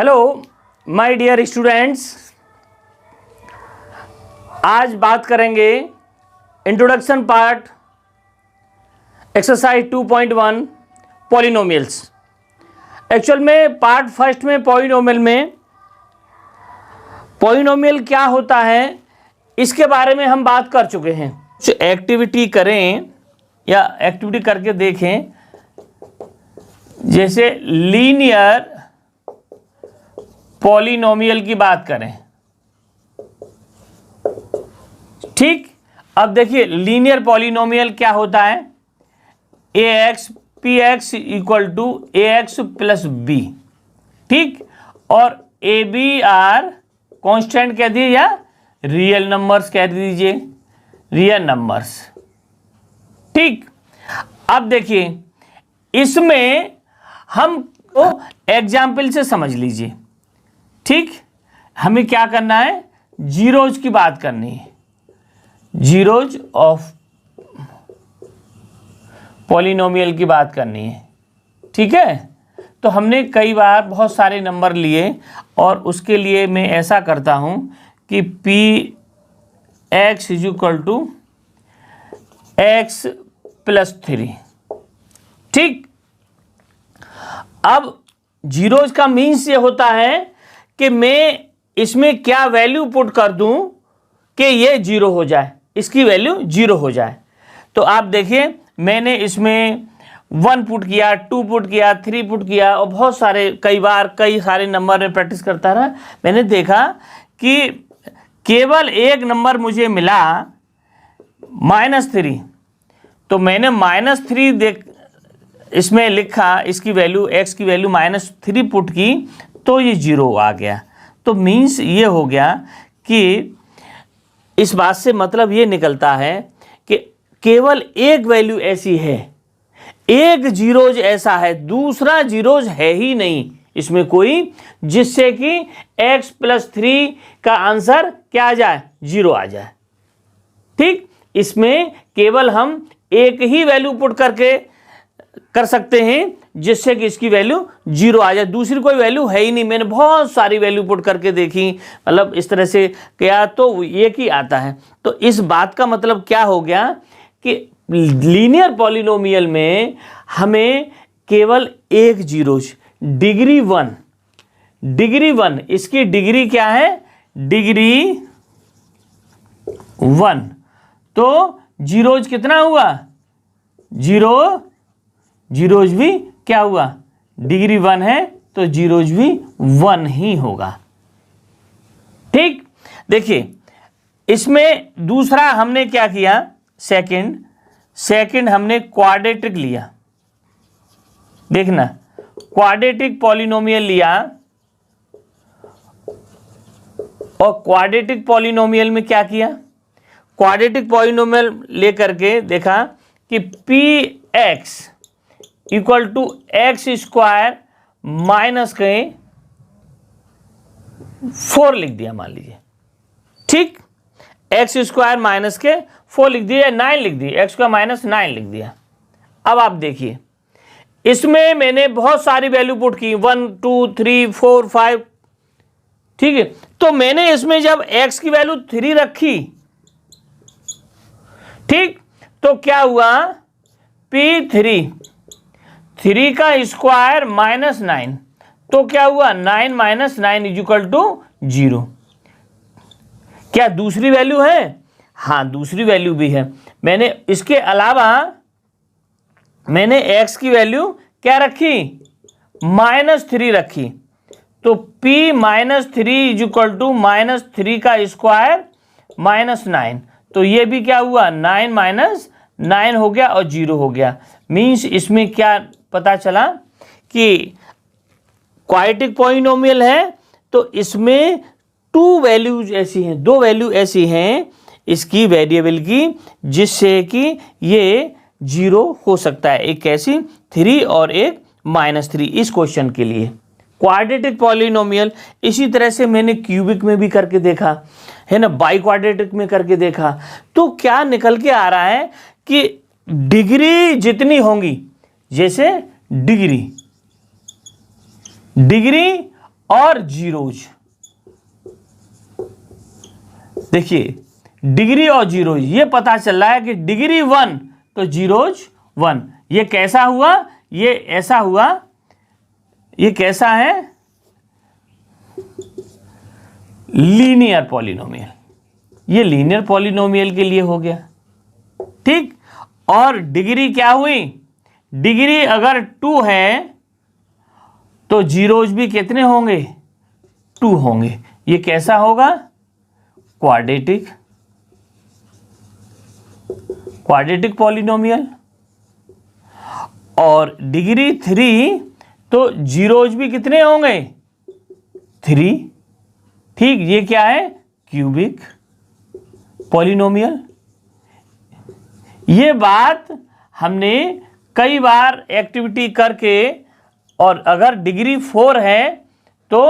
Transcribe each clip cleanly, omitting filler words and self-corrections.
Hello my dear students, आज बात करेंगे introduction part exercise 2.1 polynomials. Actual में पार्ट फर्स्ट में पॉलिनोमियल क्या होता है इसके बारे में हम बात कर चुके हैं। कुछ एक्टिविटी करें या एक्टिविटी करके देखें, जैसे लीनियर पॉलिनोमियल की बात करें। ठीक, अब देखिए लीनियर पॉलिनोमियल क्या होता है। A x p x equal to A x plus b, ठीक, और ए बी आर कॉन्स्टेंट कह दीजिए या रियल नंबर्स कह दीजिए, रियल नंबर्स। ठीक, अब देखिए इसमें हम एग्जाम्पल से समझ लीजिए। ठीक, हमें क्या करना है, जीरोज की बात करनी है, जीरोज ऑफ पॉलिनोमियल की बात करनी है। ठीक है, तो हमने कई बार बहुत सारे नंबर लिए और उसके लिए मैं ऐसा करता हूं कि P X is equal to X plus 3। ठीक, अब जीरोज का मीन्स ये होता है कि मैं इसमें क्या वैल्यू पुट कर दूं कि ये जीरो हो जाए, इसकी वैल्यू जीरो हो जाए। तो आप देखिए मैंने इसमें 1 पुट किया, 2 पुट किया, 3 पुट किया और बहुत सारे कई सारे नंबर में प्रैक्टिस करता रहा। मैंने देखा कि केवल एक नंबर मुझे मिला -3, तो मैंने -3 इसमें लिखा, इसकी वैल्यू एक्स की वैल्यू -3 पुट की तो ये जीरो आ गया। तो मीन्स ये हो गया कि इस बात से मतलब ये निकलता है कि केवल एक वैल्यू ऐसी है, एक जीरोज ऐसा है, दूसरा जीरोज है ही नहीं इसमें कोई, जिससे कि x प्लस 3 का आंसर क्या आ जाए, जीरो आ जाए। ठीक, इसमें केवल हम एक ही वैल्यू पुट करके कर सकते हैं जिससे कि इसकी वैल्यू जीरो आ जाए, दूसरी कोई वैल्यू है ही नहीं। मैंने बहुत सारी वैल्यू पुट करके देखी, मतलब इस तरह से किया तो एक ही आता है। तो इस बात का मतलब क्या हो गया कि लीनियर पॉलिनोमियल में हमें केवल एक जीरोज, डिग्री 1, इसकी डिग्री क्या है, डिग्री 1। तो जीरोज कितना हुआ, जीरोज भी क्या हुआ, डिग्री 1 है तो जीरोज भी 1 ही होगा। ठीक, देखिए इसमें दूसरा हमने क्या किया, सेकंड हमने क्वाड्रेटिक लिया। देखना, क्वाड्रेटिक पॉलिनोमियल लिया और क्वाड्रेटिक पॉलिनोमियल में क्या किया, क्वाड्रेटिक पॉलिनोमियल लेकर के देखा कि P x equal to X square minus के 4 लिख दिया, मान लीजिए। ठीक, एक्स स्क्वायर माइनस के 4 लिख दिया, 9 लिख दिया, एक्स स्क्वायर माइनस 9 लिख दिया। अब आप देखिए इसमें मैंने बहुत सारी वैल्यू पुट की, 1 2 3 4 5। ठीक है, तो मैंने इसमें जब x की वैल्यू 3 रखी, ठीक, तो क्या हुआ, P3 का स्क्वायर -9, तो क्या हुआ, 9 - 9 इज इक्वल टू 0। क्या दूसरी वैल्यू है, हाँ दूसरी वैल्यू भी है। मैंने इसके अलावा मैंने x की वैल्यू क्या रखी, -3 रखी, तो P -3 इज इक्वल टू -3 का स्क्वायर -9, तो ये भी क्या हुआ, 9 - 9 हो गया और 0 हो गया। मीन्स इसमें क्या पता चला कि क्वाड्रेटिक पॉलिनोमियल है तो इसमें 2 वैल्यूज ऐसी हैं, 2 वैल्यू ऐसी हैं इसकी वेरिएबल की, जिससे कि ये 0 हो सकता है। एक कैसी, 3 और एक -3, इस क्वेश्चन के लिए क्वाड्रेटिक पॉलिनोमियल। इसी तरह से मैंने क्यूबिक में भी करके देखा है ना, बाई क्वाड्रेटिक में करके देखा, तो क्या निकल के आ रहा है कि डिग्री जितनी होंगी, जैसे डिग्री और जीरोज। देखिए डिग्री और जीरोज, ये पता चल रहा है कि डिग्री 1 तो जीरोज 1। ये कैसा हुआ, ये ऐसा हुआ, ये कैसा है, लीनियर पॉलिनोमियल। ये लीनियर पॉलिनोमियल के लिए हो गया, ठीक। और डिग्री क्या हुई, डिग्री अगर 2 है तो जीरोज भी कितने होंगे, 2 होंगे। ये कैसा होगा, क्वाड्रेटिक पॉलिनोमियल। और डिग्री 3 तो जीरोज भी कितने होंगे, 3, ठीक। ये क्या है, क्यूबिक पॉलिनोमियल। ये बात हमने कई बार एक्टिविटी करके, और अगर डिग्री 4 है तो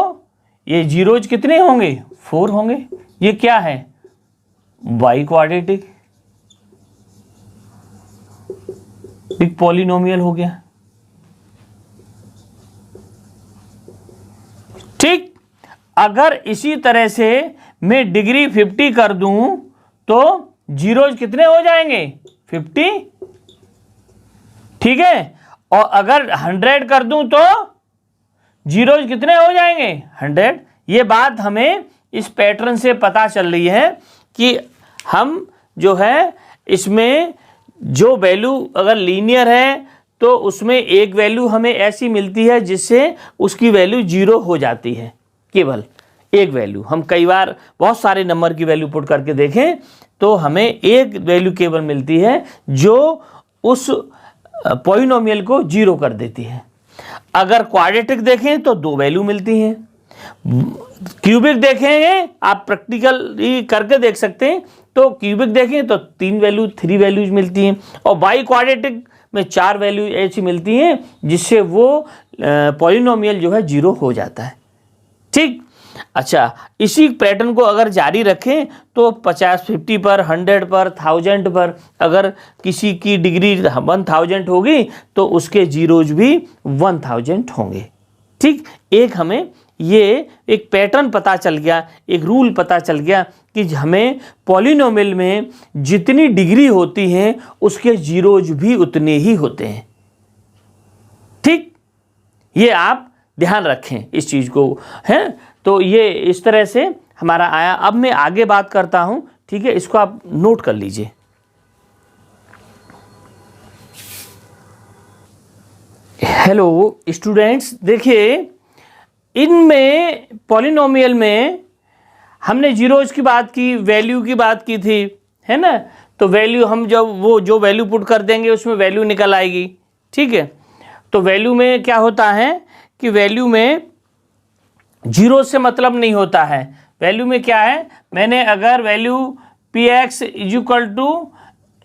ये जीरोज कितने होंगे, 4 होंगे। ये क्या है, बाई क्वाड्रेटिक एक पॉलिनोमियल हो गया, ठीक। अगर इसी तरह से मैं डिग्री 50 कर दूं तो जीरोज कितने हो जाएंगे, 50, ठीक है। और अगर 100 कर दूं तो जीरोज कितने हो जाएंगे, 100। ये बात हमें इस पैटर्न से पता चल रही है कि हम जो है इसमें जो वैल्यू अगर लीनियर है तो उसमें एक वैल्यू हमें ऐसी मिलती है जिससे उसकी वैल्यू 0 हो जाती है, केवल एक वैल्यू। हम कई बार बहुत सारे नंबर की वैल्यू पुट करके देखें तो हमें एक वैल्यू केवल मिलती है जो उस पॉलिनोमियल को 0 कर देती है। अगर क्वाड्रेटिक देखें तो 2 वैल्यू मिलती हैं, क्यूबिक देखेंगे आप प्रैक्टिकली करके देख सकते हैं, तो क्यूबिक देखें तो 3 वैल्यूज मिलती हैं, और बाई क्वाड्रेटिक में 4 वैल्यू ऐसी मिलती हैं जिससे वो पॉलिनोमियल जो है 0 हो जाता है, ठीक। अच्छा, इसी पैटर्न को अगर जारी रखें तो 50, 50 पर, 100 पर, 1000 पर अगर किसी की डिग्री 1000 होगी तो उसके जीरोज भी 1000 होंगे, ठीक। एक हमें ये एक पैटर्न पता चल गया, एक रूल पता चल गया कि हमें पॉलिनोमियल में जितनी डिग्री होती है उसके जीरोज भी उतने ही होते हैं, ठीक। ये आप ध्यान रखें इस चीज़ को, है। तो ये इस तरह से हमारा आया। अब मैं आगे बात करता हूं, ठीक है, इसको आप नोट कर लीजिए। हेलो स्टूडेंट्स, देखिए इनमें पॉलिनोमियल में हमने जीरोज की बात की, वैल्यू की बात की थी, है ना। तो वैल्यू हम जब वो जो वैल्यू पुट कर देंगे उसमें वैल्यू निकल आएगी, ठीक है। तो वैल्यू में क्या होता है कि वैल्यू में जीरो से मतलब नहीं होता है। वैल्यू में क्या है, मैंने अगर value P x equal to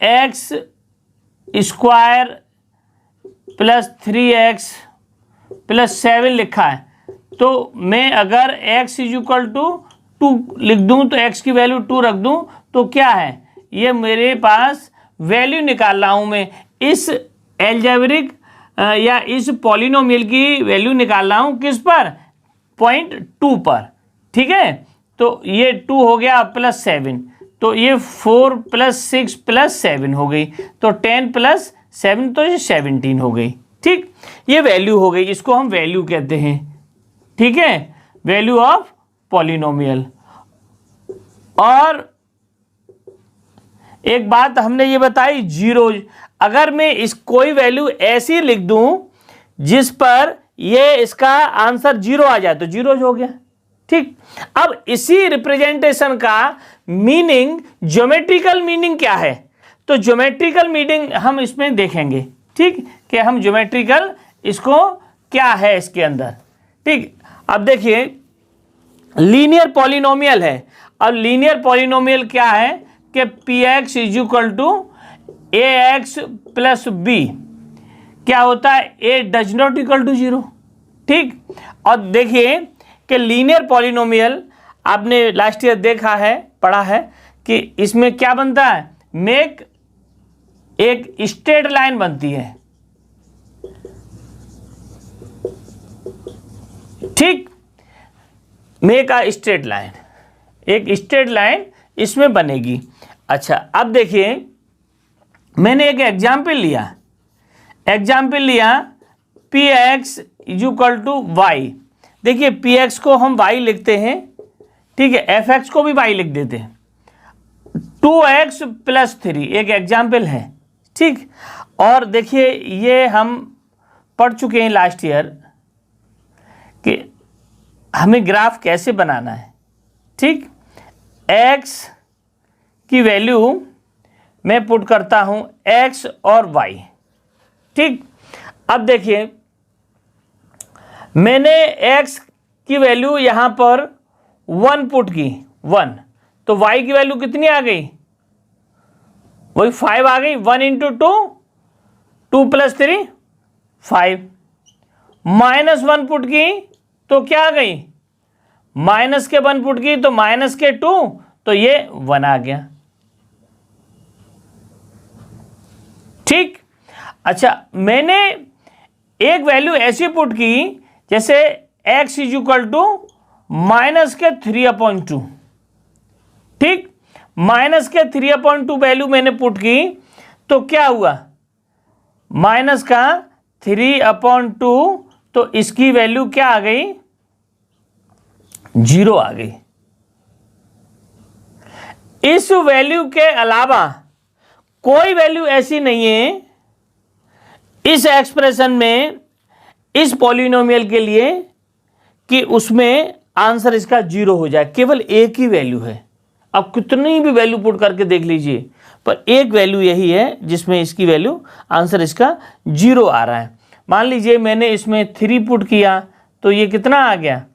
X square plus 3x plus 7 लिखा है, तो मैं अगर x इक्वल टू 2 लिख दूं तो x की वैल्यू 2 रख दूं तो क्या है, ये मेरे पास वैल्यू निकाल रहा हूं मैं इस एल्जेब्रिक या इस पॉलिनोमियल की वैल्यू निकाल रहा हूं किस पर, 0.2 पर, ठीक है। तो ये 2 हो गया प्लस 7, तो ये 4 प्लस 6 प्लस 7 हो गई, तो 10 प्लस 7 तो ये 17 हो गई, ठीक। ये वैल्यू हो गई, इसको हम वैल्यू कहते हैं, ठीक है, वैल्यू ऑफ पॉलिनोमियल। और एक बात हमने ये बताई, जीरोज, अगर मैं इस कोई वैल्यू ऐसी लिख दूं जिस पर ये इसका आंसर 0 आ जाए तो जीरोज हो गया, ठीक। अब इसी रिप्रेजेंटेशन का मीनिंग, ज्योमेट्रिकल मीनिंग क्या है, तो ज्योमेट्रिकल मीनिंग हम इसमें देखेंगे, ठीक, कि हम ज्योमेट्रिकल इसको क्या है इसके अंदर, ठीक। अब देखिए लीनियर पॉलिनोमियल है, अब लीनियर पॉलिनोमियल क्या है कि P X is equal to A x plus B, क्या होता है, A does not equal to 0, ठीक। और देखिए कि लीनियर पॉलिनोमियल आपने लास्ट ईयर देखा है, पढ़ा है कि इसमें क्या बनता है, मेक एक स्ट्रेट लाइन बनती है, ठीक। मेक अ स्ट्रेट लाइन, एक स्ट्रेट लाइन इसमें बनेगी। अच्छा अब देखिए मैंने एक एग्जाम्पल लिया P x equal to Y. देखिए पी एक्स को हम वाई लिखते हैं, ठीक है, एफ एक्स को भी वाई लिख देते हैं। 2x + 3 एक एग्जाम्पल है, ठीक। और देखिए ये हम पढ़ चुके हैं लास्ट ईयर कि हमें ग्राफ कैसे बनाना है, ठीक। x की वैल्यू मैं पुट करता हूं x और y, ठीक। अब देखिए मैंने x की वैल्यू यहां पर 1 पुट की, 1, तो y की वैल्यू कितनी आ गई, वही 5 आ गई। 1 × 2, 2 + 3 5, -1 पुट की तो क्या आ गई, माइनस के 1 पुट की तो माइनस के 2, तो ये 1 आ गया, ठीक। अच्छा मैंने एक वैल्यू ऐसी पुट की जैसे x = -3/2, ठीक। -3/2 वैल्यू मैंने पुट की तो क्या हुआ, -3/2, तो इसकी वैल्यू क्या आ गई, 0 आ गई। इस वैल्यू के अलावा कोई वैल्यू ऐसी नहीं है इस एक्सप्रेशन में, इस पॉलिनोमियल के लिए कि उसमें आंसर इसका 0 हो जाए। केवल एक ही वैल्यू है, आप कितनी भी वैल्यू पुट करके देख लीजिए, पर एक वैल्यू यही है जिसमें इसकी वैल्यू आंसर इसका 0 आ रहा है। मान लीजिए मैंने इसमें 3 पुट किया तो ये कितना आ गया,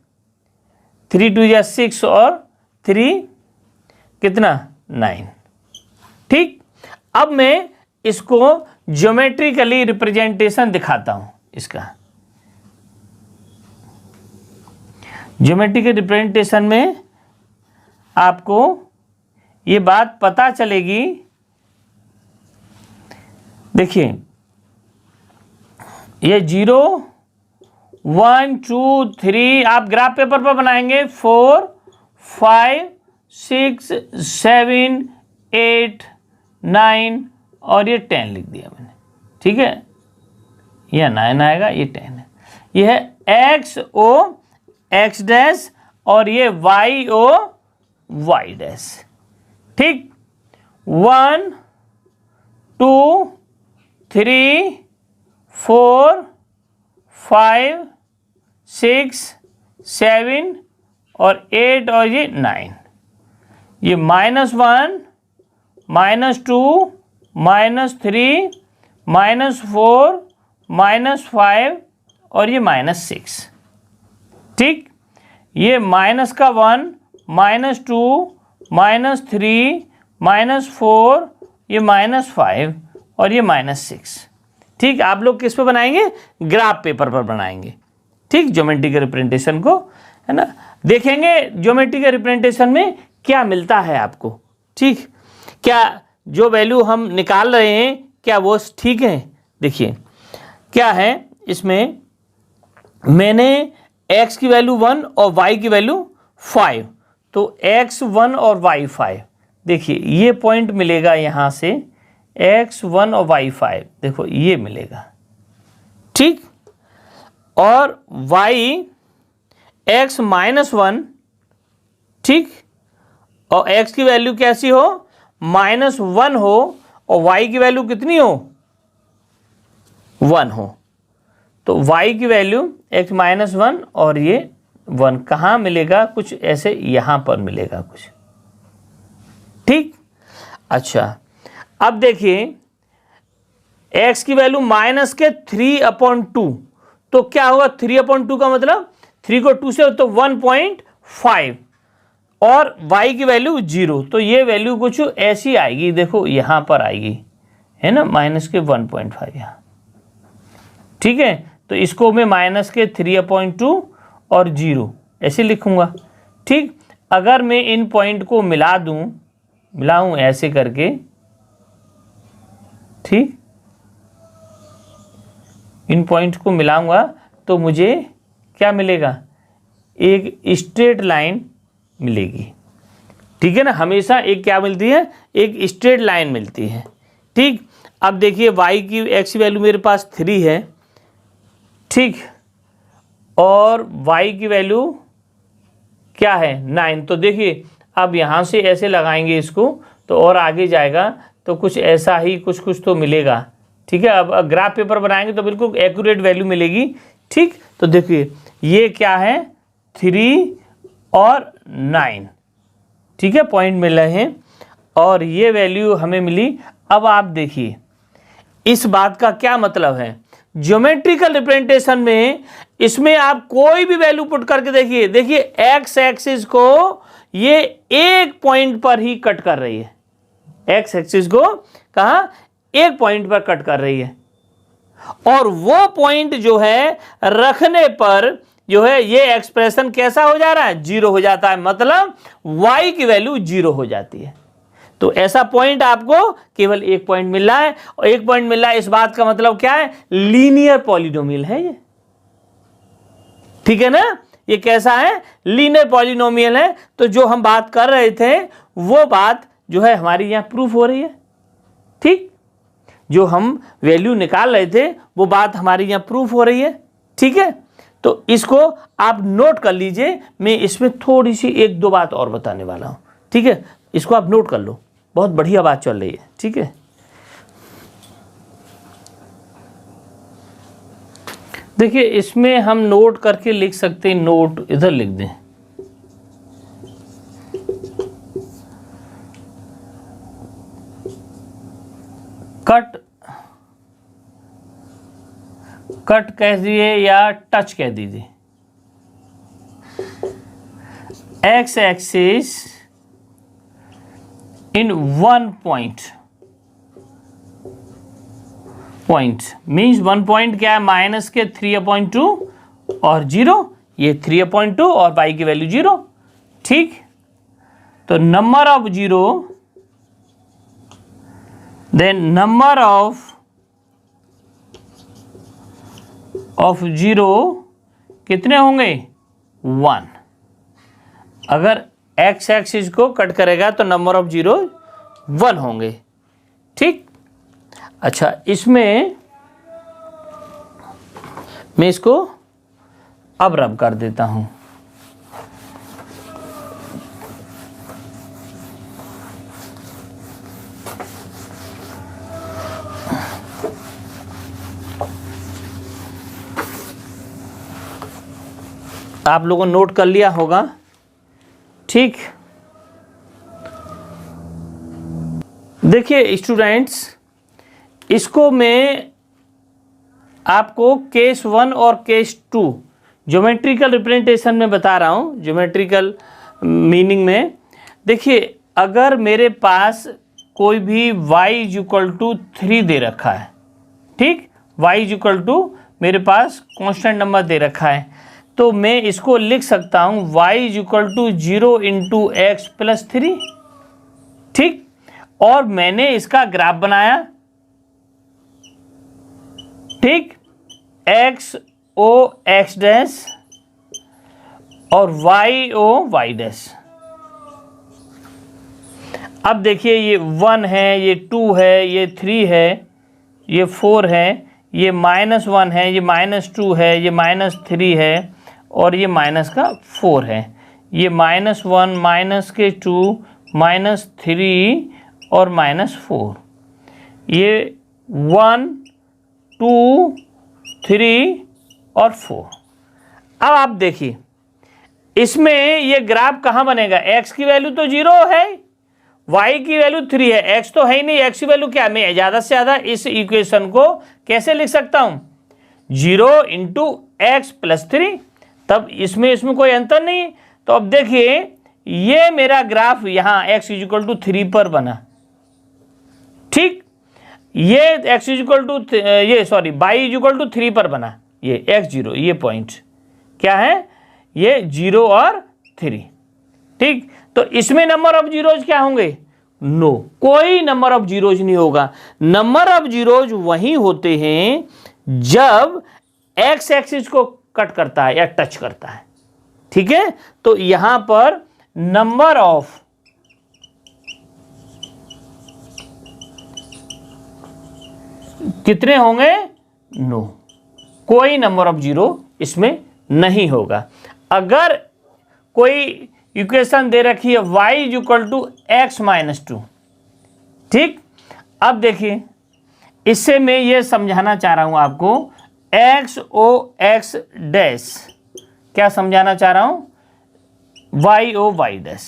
3 × 2 = 6 और 3 कितना 9, ठीक। अब मैं इसको ज्योमेट्रिकली रिप्रेजेंटेशन दिखाता हूं इसका। ज्योमेट्रिकल रिप्रेजेंटेशन में आपको ये बात पता चलेगी। देखिए ये 0 1 2 3 आप ग्राफ पेपर पर बनाएंगे, 4 5 6 7 8 9 और ये 10 लिख दिया मैंने, ठीक है, यह 9 आएगा, ये 10 है। यह है x o x डैश और ये y o y डैश, ठीक। 1 2 3 4 5 6 7 और 8 और ये 9, ये -1 -2 -3 -4 -5 और ये -6, ठीक। ये -1 -2 -3 -4 ये -5 और ये -6, ठीक। आप लोग किस पे बनाएंगे, ग्राफ पेपर पर बनाएंगे, ठीक। ज्योमेट्रिकल रिप्रेजेंटेशन को, है ना, देखेंगे ज्योमेट्रिकल रिप्रेजेंटेशन में क्या मिलता है आपको, ठीक। क्या जो वैल्यू हम निकाल रहे हैं क्या वो ठीक है। देखिए क्या है इसमें, मैंने x की वैल्यू 1 और y की वैल्यू 5, तो x 1 और y 5, देखिए ये पॉइंट मिलेगा यहाँ से, x 1 और y 5, देखो ये मिलेगा, ठीक। और y x -1, ठीक, और x की वैल्यू कैसी हो, -1 हो और y की वैल्यू कितनी हो, 1 हो, तो y की वैल्यू x -1 और ये 1 कहाँ मिलेगा, कुछ ऐसे यहाँ पर मिलेगा कुछ, ठीक। अच्छा अब देखिए x की वैल्यू -3/2, तो क्या होगा, 3/2 का मतलब 3 को 2 से तो 1.5 और y की वैल्यू 0, तो ये वैल्यू कुछ ऐसी आएगी, देखो यहाँ पर आएगी, है ना, -1.5 यहाँ, ठीक है। तो इसको मैं -3/2 और 0 ऐसे लिखूंगा, ठीक। अगर मैं इन पॉइंट को मिलाऊं ऐसे करके, ठीक, इन पॉइंट को मिलाऊंगा तो मुझे क्या मिलेगा, एक स्ट्रेट लाइन मिलेगी। ठीक है ना, हमेशा एक क्या मिलती है, एक स्ट्रेट लाइन मिलती है। ठीक, अब देखिए y की x की वैल्यू मेरे पास 3 है, ठीक, और y की वैल्यू क्या है 9। तो देखिए अब यहाँ से ऐसे लगाएंगे इसको तो और आगे जाएगा तो कुछ ऐसा ही कुछ तो मिलेगा। ठीक है, अब ग्राफ पेपर बनाएंगे तो बिल्कुल एक्यूरेट वैल्यू मिलेगी। ठीक, तो देखिए ये क्या है 3 और 9, ठीक है, पॉइंट मिल रहे हैं और ये वैल्यू हमें मिली। अब आप देखिए इस बात का क्या मतलब है, ज्योमेट्रिकल रिप्रेजेंटेशन में इसमें आप कोई भी वैल्यू पुट करके देखिए, देखिए एक्स एक्सिस को ये एक पॉइंट पर ही कट कर रही है, एक्स एक्सिस को कहां, एक पॉइंट पर कट कर रही है, और वो पॉइंट जो है रखने पर जो है ये एक्सप्रेशन कैसा हो जा रहा है, 0 हो जाता है, मतलब y की वैल्यू 0 हो जाती है। तो ऐसा पॉइंट आपको केवल एक पॉइंट मिल रहा है, और एक पॉइंट मिल रहा है, इस बात का मतलब क्या है, लीनियर पॉलिनोमियल है ये। ठीक है ना, ये कैसा है, लीनियर पॉलिनोमियल है। तो जो हम बात कर रहे थे वो बात जो है हमारी यहां प्रूफ हो रही है। ठीक, जो हम वैल्यू निकाल रहे थे वो बात हमारी यहां प्रूफ हो रही है। ठीक है, तो इसको आप नोट कर लीजिए, मैं इसमें थोड़ी सी 1-2 बात और बताने वाला हूं। ठीक है, इसको आप नोट कर लो, बहुत बढ़िया बात चल रही है। ठीक है, देखिए इसमें हम नोट करके लिख सकते हैं, नोट इधर लिख दें, कट कह दीजिए या टच कह दीजिए, x axis in one point means 1 point क्या है, माइनस के 3/2 और 0, ये 3/2 और y की वैल्यू 0। ठीक, तो number of 0, then number of 0 कितने होंगे, 1। अगर x एक्सिस को कट करेगा तो नंबर ऑफ 0 1 होंगे। ठीक, अच्छा इसमें मैं इसको अब रब कर देता हूं। आप लोगों ने नोट कर लिया होगा। ठीक, देखिए स्टूडेंट्स, इसको मैं आपको केस 1 और केस 2 ज्योमेट्रिकल रिप्रेजेंटेशन में बता रहा हूँ, ज्योमेट्रिकल मीनिंग में। देखिए अगर मेरे पास कोई भी y 3 दे रखा है, ठीक, y मेरे पास कांस्टेंट नंबर दे रखा है, तो मैं इसको लिख सकता हूँ y 0 × x + 3। ठीक, और मैंने इसका ग्राफ बनाया। ठीक, x o x डैश और y o y डैश। अब देखिए ये 1 है, ये 2 है, ये 3 है, ये 4 है, ये -1 है, ये -2 है, ये -3 है और ये -4 है। ये -1 -2 -3 और -4, ये 1 2 3 और 4। अब आप देखिए इसमें ये ग्राफ कहाँ बनेगा, x की वैल्यू तो 0 है, y की वैल्यू 3 है, x तो है ही नहीं, x की वैल्यू क्या, मैं ज़्यादा से ज़्यादा इस इक्वेशन को कैसे लिख सकता हूँ, 0 × x + 3। तब इसमें कोई अंतर नहीं। तो अब देखिए ये मेरा ग्राफ यहाँ x = 3 पर बना। ठीक, ये x ये सॉरी y 3 पर बना, ये x0, ये पॉइंट क्या है, ये 0 और 3। ठीक, तो इसमें नंबर ऑफ जीरोज क्या होंगे, नो, कोई नंबर ऑफ जीरोज नहीं होगा। नंबर ऑफ जीरोज वही होते हैं जब x एक्सिस को कट करता है या टच करता है। ठीक है, तो यहां पर नंबर ऑफ कितने होंगे? नो, कोई नंबर ऑफ जीरो इसमें नहीं होगा। अगर कोई इक्वेशन दे रखी है y is equal to X minus two, ठीक, अब देखिए इससे मैं ये समझाना चाह रहा हूं आपको, एक्स ओ एक्स डैश, क्या समझाना चाह रहा हूं? Y O Y dash.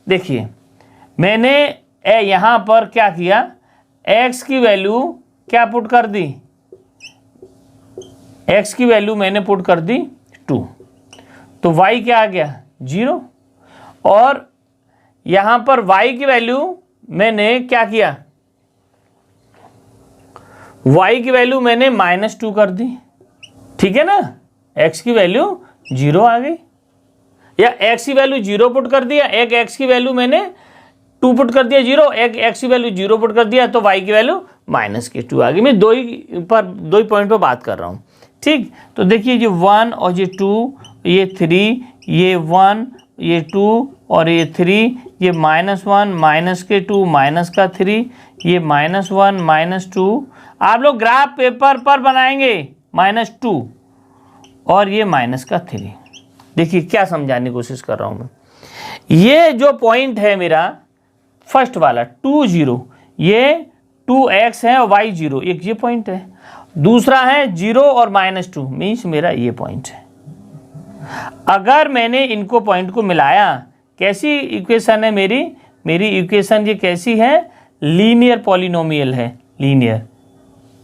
देखिए मैंने यहां पर क्या किया, x की वैल्यू क्या पुट कर दी, x की वैल्यू मैंने पुट कर दी 2, तो y क्या आ गया 0, और यहां पर y की वैल्यू मैंने क्या किया, y की वैल्यू मैंने -2 कर दी, ठीक है ना, x की वैल्यू 0 आ गई, या x की वैल्यू 0 पुट कर दिया, एक x की वैल्यू मैंने 2 पुट कर दिया 0, एक x की वैल्यू 0 पुट कर दिया, तो y की वैल्यू -2 आ गई। मैं दो ही पॉइंट पर बात कर रहा हूँ, ठीक। तो देखिए ये 1 और ये 2, ये 3, ये 1, ये 2 और ये 3, ये -1 -2 -3, ये -1 -2, आप लोग ग्राफ पेपर पर बनाएंगे -2 और ये -3। देखिए क्या समझाने की कोशिश कर रहा हूं मैं, ये जो पॉइंट है मेरा फर्स्ट वाला 2 0, ये 2x है और y 0, एक ये पॉइंट है, दूसरा है 0 और -2 मीन्स मेरा ये पॉइंट है। अगर मैंने इनको पॉइंट को मिलाया, कैसी इक्वेशन है मेरी इक्वेशन ये कैसी है, लीनियर पॉलिनोमियल है, लीनियर,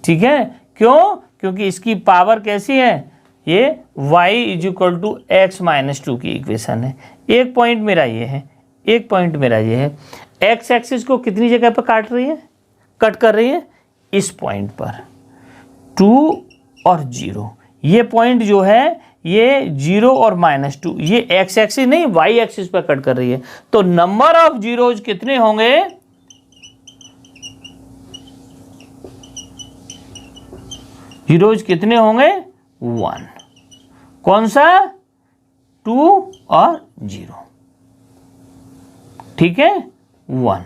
ठीक है, क्यों? क्योंकि इसकी पावर कैसी है, ये y is equal to X minus 2 की इक्वेशन है। एक पॉइंट मेरा ये है, एक पॉइंट मेरा ये है, x एक्सिस को कितनी जगह पर कट कर रही है, इस पॉइंट पर 2 और 0, ये पॉइंट जो है ये 0 और -2, ये x एक्सिस नहीं y एक्सिस पर कट कर रही है, तो नंबर ऑफ जीरोज कितने होंगे, जीरोज कितने होंगे 1, कौन सा 2 और 0, ठीक है 1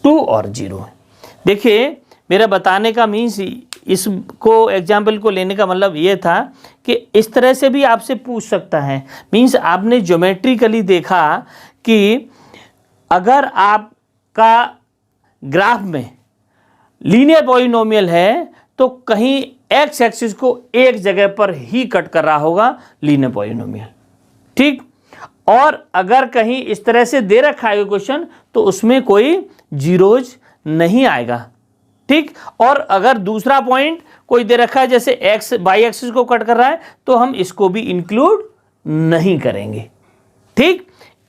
2 और 0। देखिए मेरा बताने का मीन्स, इसको एग्जाम्पल को लेने का मतलब ये था कि इस तरह से भी आपसे पूछ सकता है, मीन्स आपने ज्योमेट्रिकली देखा कि अगर आपका ग्राफ में लीनियर पॉलिनोमियल है तो कहीं एक्स एक्सिस को एक जगह पर ही कट कर रहा होगा लीनियर पॉलिनोमियल, ठीक, और अगर कहीं इस तरह से दे रखा है क्वेश्चन तो उसमें कोई जीरोज नहीं आएगा, ठीक, और अगर दूसरा पॉइंट कोई दे रखा है जैसे एक्स वाई एक्सिस को कट कर रहा है तो हम इसको भी इंक्लूड नहीं करेंगे, ठीक,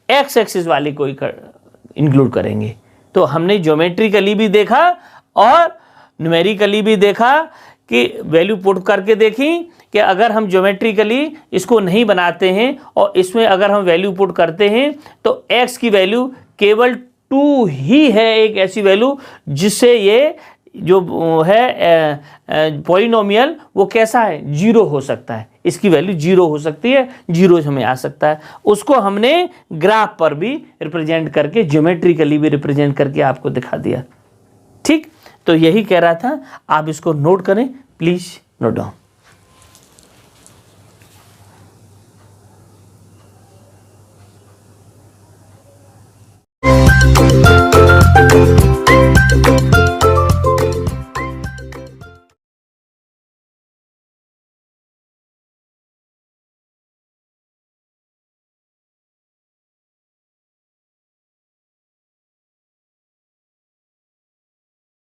एक्स एक्सिस वाले को इंक्लूड करेंगे। तो हमने ज्योमेट्रिकली भी देखा और न्यूमेरिकली भी देखा कि वैल्यू पुट करके देखी कि अगर हम ज्योमेट्रिकली इसको नहीं बनाते हैं और इसमें अगर हम वैल्यू पुट करते हैं तो x की वैल्यू केवल 2 ही है, एक ऐसी वैल्यू जिससे ये जो है पॉलिनोमियल वो कैसा है, 0 हो सकता है, इसकी वैल्यू 0 हो सकती है, 0 हमें आ सकता है। उसको हमने ग्राफ पर भी रिप्रेजेंट करके, ज्योमेट्रिकली भी रिप्रेजेंट करके आपको दिखा दिया, ठीक। तो यही कह रहा था, आप इसको नोट करें प्लीज, नोट डाउन।